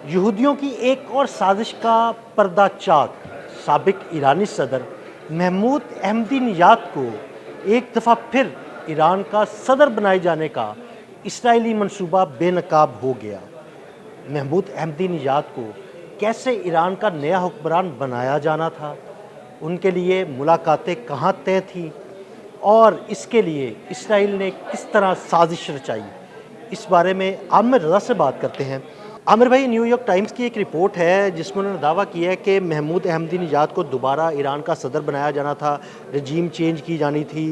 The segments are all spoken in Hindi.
यहूदियों की एक और साजिश का पर्दाचाक साबिक ईरानी सदर महमूद अहमदीनियाद को एक दफ़ा फिर ईरान का सदर बनाए जाने का इसराइली मंसूबा बेनकाब हो गया। महमूद अहमदीनियाद को कैसे ईरान का नया हुक्मरान बनाया जाना था, उनके लिए मुलाकातें कहाँ तय थीं और इसके लिए इसराइल ने किस तरह साजिश रचाई, इस बारे में आमिर रज़ा से बात करते हैं। आमिर भाई, न्यूयॉर्क टाइम्स की एक रिपोर्ट है जिसमें उन्होंने दावा किया है कि महमूद अहमदीनिजाद को दोबारा ईरान का सदर बनाया जाना था, रजीम चेंज की जानी थी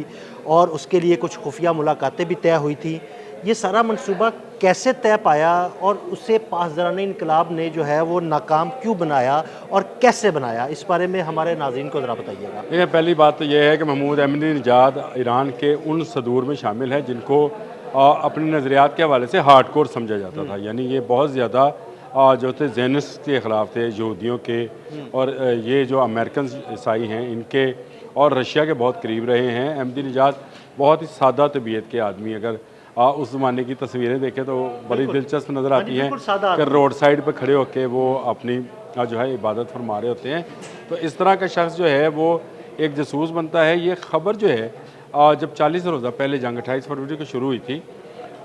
और उसके लिए कुछ खुफिया मुलाकातें भी तय हुई थी। ये सारा मंसूबा कैसे तय पाया और उसे पासदारान इनकलाब ने जो है वो नाकाम क्यों बनाया और कैसे बनाया, इस बारे में हमारे नाज़रीन को ज़रा बताइएगा। देखिए, पहली बात तो यह है कि महमूद अहमदीनिजाद ईरान के उन सदूर में शामिल है जिनको अपने नज़रियात के हवाले से हार्ड कोर समझा जाता था। यानी ये बहुत ज़्यादा जो थे ज़ेनिस्ट के ख़िलाफ़ थे, यहूदियों के, और ये जो अमेरिकन ईसाई हैं इनके और रशिया के बहुत करीब रहे हैं। अहमदीनिजाद बहुत ही सादा तबीयत के आदमी, अगर उस ज़माने की तस्वीरें देखें तो बड़ी दिलचस्प नज़र आती हैं कि रोड साइड पर खड़े होकर वो अपनी जो है इबादत फरमा रहे होते हैं। तो इस तरह का शख्स जो है वो एक जासूस बनता है। ये ख़बर जो है जब 40 रोज़ा पहले जंग 28 फरवरी को शुरू हुई थी,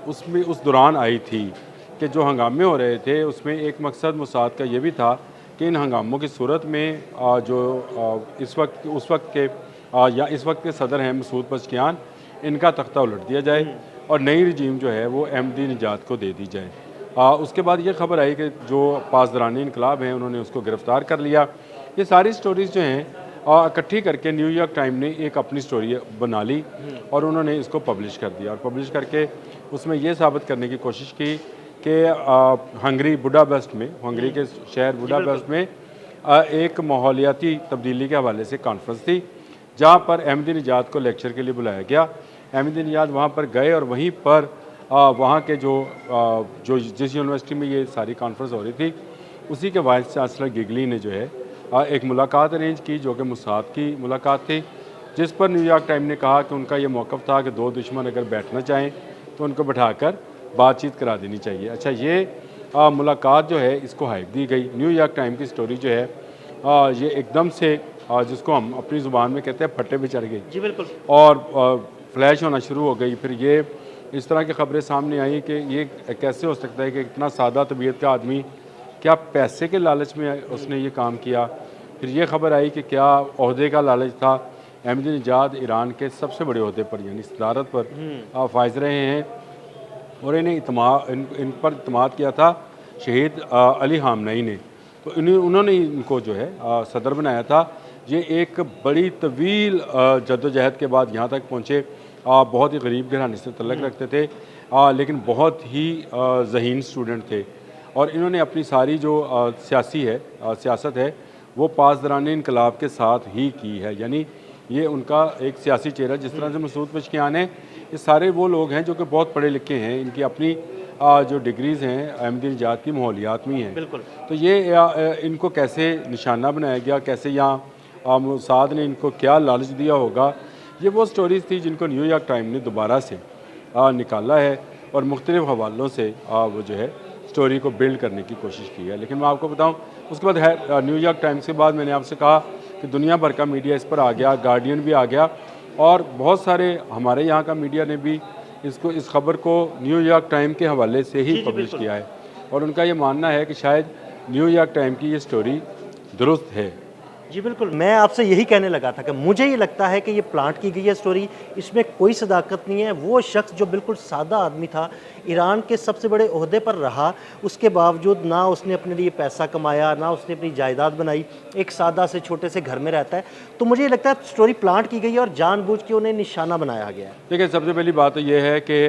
उसमें उस दौरान आई थी कि जो हंगामे हो रहे थे उसमें एक मकसद मोसाद का ये भी था कि इन हंगामों की सूरत में इस वक्त उस वक्त के या इस वक्त के सदर हैं मसूद पज़ेश्कियान, इनका तख्ता उलट दिया जाए और नई रजीम जो है वो अहमदीनिजाद को दे दी जाए। उसके बाद ये खबर आई कि जो पासदारानी इनकलाब हैं उन्होंने उसको गिरफ़्तार कर लिया। ये सारी स्टोरीज़ जो हैं इकट्ठी करके न्यूयॉर्क टाइम ने एक अपनी स्टोरी बना ली और उन्होंने इसको पब्लिश कर दिया, और पब्लिश करके उसमें ये साबित करने की कोशिश की कि हंगरी बुडापेस्ट में, हंगरी के शहर बुडापेस्ट में एक माहौलियाती तब्दीली के हवाले से कॉन्फ्रेंस थी जहाँ पर अहमदीनिजाद को लेक्चर के लिए बुलाया गया। अहमदीनिजाद वहाँ पर गए और वहीं पर वहाँ के जो जिस यूनिवर्सिटी में ये सारी कॉन्फ्रेंस हो रही थी उसी के वाइस चांसलर गिगली ने जो है एक मुलाकात अरेंज की, जो कि मोसाद की मुलाकात थी, जिस पर न्यूयॉर्क टाइम ने कहा कि उनका ये मौक़िफ़ था कि दो दुश्मन अगर बैठना चाहें तो उनको बैठाकर बातचीत करा देनी चाहिए। अच्छा, ये मुलाकात जो है इसको हाइप दी गई। न्यूयॉर्क टाइम की स्टोरी जो है ये एकदम से जिसको हम अपनी ज़ुबान में कहते हैं फट्टे पे चढ़ गई जी बिल्कुल, और फ्लैश होना शुरू हो गई। फिर ये इस तरह की ख़बरें सामने आई कि ये कैसे हो सकता है कि इतना सादा तबीयत का आदमी क्या पैसे के लालच में उसने ये काम किया। फिर ये खबर आई कि क्या ओहदे का लालच था। अहमदीनिजाद ईरान के सबसे बड़े ओहदे पर यानी सदारत पर फाइज रहे हैं और इन पर इत्माद किया था शहीद अली ख़ामनेई ने, तो उन्होंने इनको जो है सदर बनाया था। ये एक बड़ी तवील जद्दोजहद के बाद यहाँ तक पहुँचे। बहुत ही गरीब घराने से तल्लुक़ रखते थे, लेकिन बहुत ही ज़हीन स्टूडेंट थे, और इन्होंने अपनी सारी जो सियासत है वो पासदारान इनकलाब के साथ ही की है। यानी ये उनका एक सियासी चेहरा, जिस तरह से मसूद पज़ेश्कियान है, ये सारे वो लोग हैं जो कि बहुत पढ़े लिखे हैं, इनकी अपनी जो डिग्रीज़ हैं अहमदीनिजाद की माहौलियात में हैं। बिल्कुल। तो ये इनको कैसे निशाना बनाया गया, कैसे यहाँ मोसाद ने इनको क्या लालच दिया होगा, ये वो स्टोरीज़ थी जिनको न्यूयॉर्क टाइम ने दोबारा से निकाला है और मुख्तलिफ़ हवालों से वो जो है स्टोरी को बिल्ड करने की कोशिश की है। लेकिन मैं आपको बताऊं, उसके बाद है न्यूयॉर्क टाइम्स के बाद मैंने आपसे कहा कि दुनिया भर का मीडिया इस पर आ गया, गार्डियन भी आ गया, और बहुत सारे हमारे यहाँ का मीडिया ने भी इस खबर को न्यूयॉर्क टाइम के हवाले से ही पब्लिश किया है, और उनका ये मानना है कि शायद न्यूयॉर्क टाइम की ये स्टोरी दुरुस्त है। जी बिल्कुल, मैं आपसे यही कहने लगा था कि मुझे ये लगता है कि ये प्लांट की गई है स्टोरी, इसमें कोई सदाकत नहीं है। वो शख्स जो बिल्कुल सादा आदमी था, ईरान के सबसे बड़े ओहदे पर रहा, उसके बावजूद ना उसने अपने लिए पैसा कमाया, ना उसने अपनी जायदाद बनाई, एक सादा से छोटे से घर में रहता है। तो मुझे ये लगता है स्टोरी प्लांट की गई है और जानबूझ के उन्हें निशाना बनाया गया है। देखिए, सबसे पहली बात तो ये है कि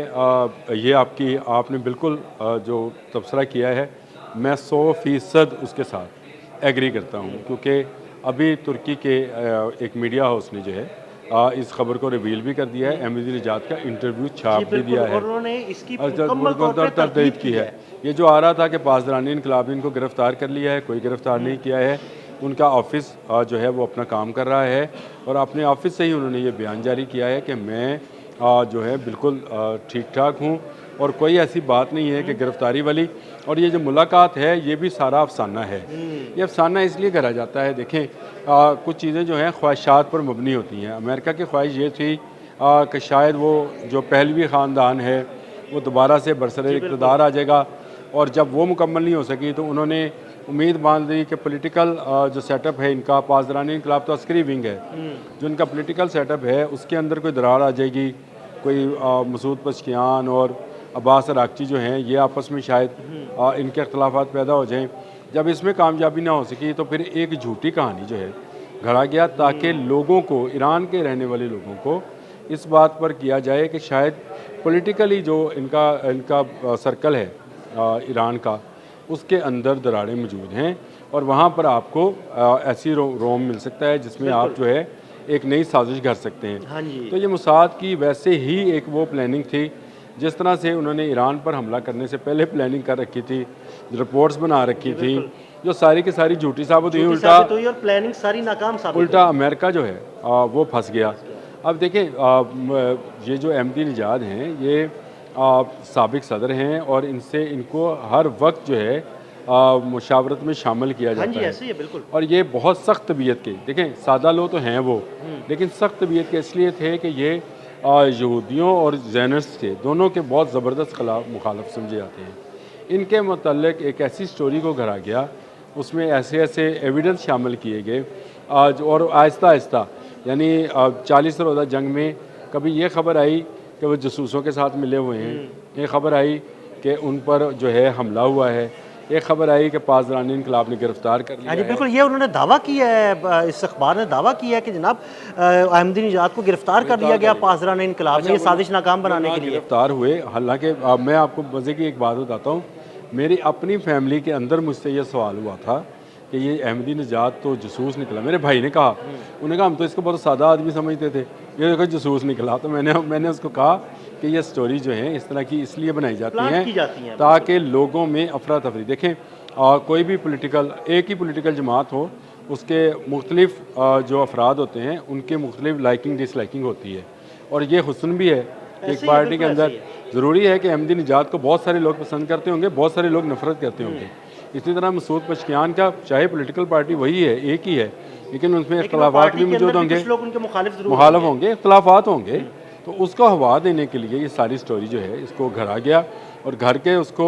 ये आपने बिल्कुल जो तबसरा किया है, मैं 100% उसके साथ एग्री करता हूँ, क्योंकि अभी तुर्की के एक मीडिया हाउस ने जो है इस खबर को रिवील भी कर दिया है, अहमदीनिजाद का इंटरव्यू छाप भी दिया है और उन्होंने इसकी और मुकम्मल तौर पे तरदीद की है। ये जो आ रहा था कि पासदारानी इनकलाब ने इनको गिरफ़्तार कर लिया है, कोई गिरफ़्तार नहीं किया है। उनका ऑफिस जो है वो अपना काम कर रहा है, और अपने ऑफिस से ही उन्होंने ये बयान जारी किया है कि मैं जो है बिल्कुल ठीक ठाक हूँ और कोई ऐसी बात नहीं है कि गिरफ़्तारी वाली। और ये जो मुलाकात है ये भी सारा अफसाना है। ये अफसाना इसलिए करा जाता है, देखें कुछ चीज़ें जो हैं ख्वाहिशात पर मबनी होती हैं। अमेरिका की ख्वाहिश ये थी कि शायद वो जो पहलवी ख़ानदान है वो दोबारा से बरसरे इक़्तिदार आ जाएगा, और जब वो मुकम्मल नहीं हो सकी तो उन्होंने उम्मीद बांध ली कि पॉलिटिकल जो सेटअप है इनका, पासदारानी इनकलाब तो अस्करी विंग है, जो इनका पॉलिटिकल सेटअप है उसके अंदर कोई दरार आ जाएगी, कोई मसूद पशकियान और अब्बास अरागची जो हैं ये आपस में शायद इनके अख्तलाफात पैदा हो जाएं। जब इसमें कामयाबी ना हो सकी तो फिर एक झूठी कहानी जो है घड़ा गया, ताकि लोगों को, ईरान के रहने वाले लोगों को इस बात पर किया जाए कि शायद पॉलिटिकली जो इनका इनका सर्कल है ईरान का, उसके अंदर दरारें मौजूद हैं और वहाँ पर आपको ऐसी रोम मिल सकता है जिसमें आप जो है एक नई साजिश कर सकते हैं। हाँ जी। तो ये मोसाद की वैसे ही एक वो प्लानिंग थी, जिस तरह से उन्होंने ईरान पर हमला करने से पहले प्लानिंग कर रखी थी, रिपोर्ट्स बना रखी थी, जो सारी की सारी झूठी साबित हुई, उल्टा और प्लानिंग सारी नाकाम साबित हुई। उल्टा अमेरिका जो है वो फंस गया। अब देखें ये जो अहमदी निजाद हैं ये साबिक सदर हैं और इनसे इनको हर वक्त जो है मुशावरत में शामिल किया जाता है। ऐसे ही है बिल्कुल। और ये बहुत सख्त तबीयत के, देखें सादा लोग तो हैं वो, लेकिन सख्त तबीयत के इसलिए थे कि ये यहूदियों और जैनस के दोनों के बहुत ज़बरदस्त खिलाफ मुखालफ समझे जाते हैं। इनके मतलब एक ऐसी स्टोरी को घरा गया, उसमें ऐसे ऐसे एविडेंस शामिल किए गए आज, और आहिस्ता आहिस्ता यानी 40 रोज़ा जंग में कभी ये खबर आई कि वो जसूसों के साथ मिले हुए हैं, एक खबर आई कि उन पर जो है हमला हुआ है, एक खबर आई कि पासदारानी इनकलाब ने गिरफ्तार कर लिया। जी बिल्कुल, ये उन्होंने दावा किया है, इस अखबार ने दावा किया है कि जनाब अहमदी निजाद को गिरफ्तार कर लिया गया पासदारानी इनकलाब ने, ये साजिश नाकाम बनाने के लिए गिरफ्तार हुए। हालांकि मैं आपको मज़े की एक बात बताता हूँ, मेरी अपनी फैमिली के अंदर मुझसे ये सवाल हुआ था कि ये अहमदी निजाद तो जसूस निकला। मेरे भाई ने कहा, उन्होंने कहा हम तो इसको बहुत सादा आदमी समझते थे, ये देखो जसूस निकला। तो मैंने उसको कहा कि ये स्टोरी जो है इस तरह की इसलिए बनाई जाती हैं ताकि लोगों में अफरा तफरी। देखें कोई भी पॉलिटिकल, एक ही पॉलिटिकल जमात हो, उसके मुख्तलिफ जो अफराद होते हैं उनके मुख्तलिफ लाइकिंग डिसलाइकिंग होती है, और ये हुस्न भी है कि एक पार्टी के अंदर ज़रूरी है कि अहमदी निजाद को बहुत सारे लोग पसंद करते होंगे, बहुत सारे लोग नफरत करते होंगे। इसी तरह मसूद पशकियान का चाहे पॉलिटिकल पार्टी वही है, एक ही है, लेकिन उसमें इख्तलाफात भी मौजूद होंगे, मुखालिफ होंगे, इख्तलाफात होंगे। तो उसको हवा देने के लिए ये सारी स्टोरी जो है इसको घरा गया और घर के उसको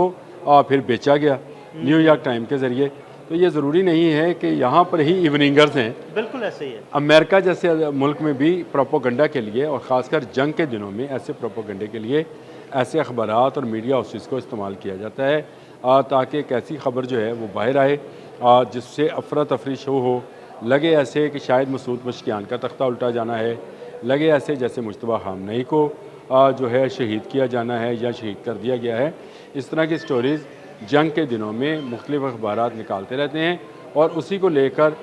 फिर बेचा गया न्यूयॉर्क टाइम के ज़रिए। तो ये ज़रूरी नहीं है कि यहाँ पर ही इवनिंगर्स हैं, बिल्कुल ऐसे ही है। अमेरिका जैसे मुल्क में भी प्रोपोगंडा के लिए और ख़ासकर जंग के दिनों में ऐसे प्रोपोगंडे के लिए ऐसे अखबारात और मीडिया हाउसेस को इस्तेमाल किया जाता है ताकि एक ऐसी खबर जो है वो बाहर आए जिससे अफरा तफरी शो हो, लगे ऐसे कि शायद मसूद पशकियान का तख्ता उल्टा जाना है, लगे ऐसे जैसे मुज्तबा खामनेई को जो है शहीद किया जाना है या शहीद कर दिया गया है। इस तरह की स्टोरीज़ जंग के दिनों में मुख्तलिफ अखबारात निकालते रहते हैं और उसी को लेकर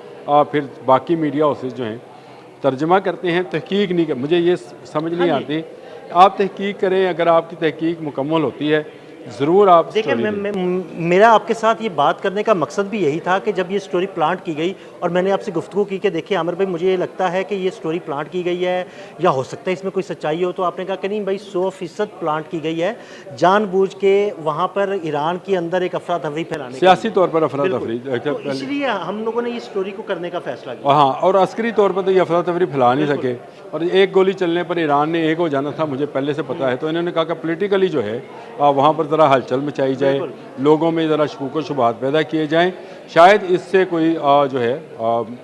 फिर बाकी मीडिया हाउसेस जो हैं तर्जमा करते हैं, तहकीक नहीं कर। मुझे ये समझ नहीं आती, आप तहकीक करें, अगर आपकी तहकीक मुकम्मल होती है ज़रूर आप देखिए मेरा आपके साथ ये बात करने का मकसद भी यही था कि जब ये स्टोरी प्लांट की गई और मैंने आपसे गुफ्तगू की कि देखिए आमिर भाई मुझे ये लगता है कि ये स्टोरी प्लांट की गई है या हो सकता है इसमें कोई सच्चाई हो, तो आपने कहा कि नहीं भाई 100% प्लांट की गई है, जानबूझ के वहाँ पर ईरान के अंदर एक अफरा तफरी फैलाने, सियासी तौर पर अफरा तफरी, तो इसलिए हम लोगों ने ये स्टोरी को करने का फैसला किया। हाँ, और अस्करी तौर पर तो ये अफरा तफरी फैला नहीं सके, और एक गोली चलने पर ईरान ने एक हो जाना था, मुझे पहले से पता है। तो इन्होंने कहा कि पोलिटिकली जो है वहाँ पर ज़रा हलचल मचाई जाए, लोगों में ज़रा शकूक व शुबहात पैदा किए जाएँ, शायद इससे कोई जो है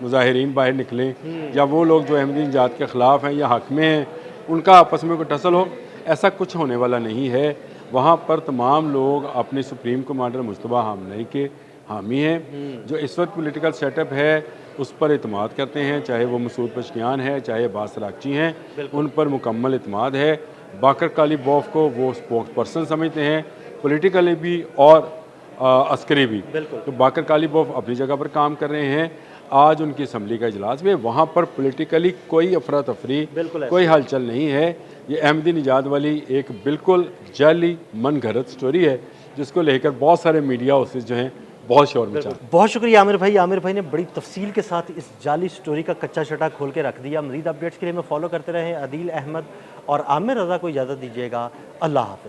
मुजाहिरीन बाहर निकलें या वो लोग जो अहमदी निजाद के ख़िलाफ़ हैं या हक़ में हैं उनका आपस में कोई टसल हो। ऐसा कुछ होने वाला नहीं है। वहाँ पर तमाम लोग अपने सुप्रीम कमांडर मुज्तबा खामनेई के हामी हैं, जो इस वक्त पॉलिटिकल सेटअप है उस पर इत्माद करते हैं, चाहे वो मसूद पशकियान है, चाहे अब्बास अरागची हैं, उन पर मुकम्मल इत्माद है। बाकर कालिबोफ को वो स्पोक्स पर्सन समझते हैं, पॉलिटिकली भी और अस्करी भी। तो बाकर कालिबोफ अपनी जगह पर काम कर रहे हैं। आज उनकी असम्बली का इजलास भी है, वहाँ पर पॉलिटिकली कोई अफरा तफरी, कोई हलचल नहीं है। ये अहमदी निजाद वाली एक बिल्कुल जाली मन घड़त स्टोरी है जिसको लेकर बहुत सारे मीडिया हाउसेस जो हैं बहुत शोर मचा। बहुत शुक्रिया आमिर भाई। आमिर भाई ने बड़ी तफसील के साथ इस जाली स्टोरी का कच्चा शटा खोल के रख दिया। मज़ीद अपडेट्स के लिए हमें फॉलो करते रहें। अदील अहमद और आमिर रज़ा को इजाज़त दीजिएगा। अल्लाह हाफ़िज़।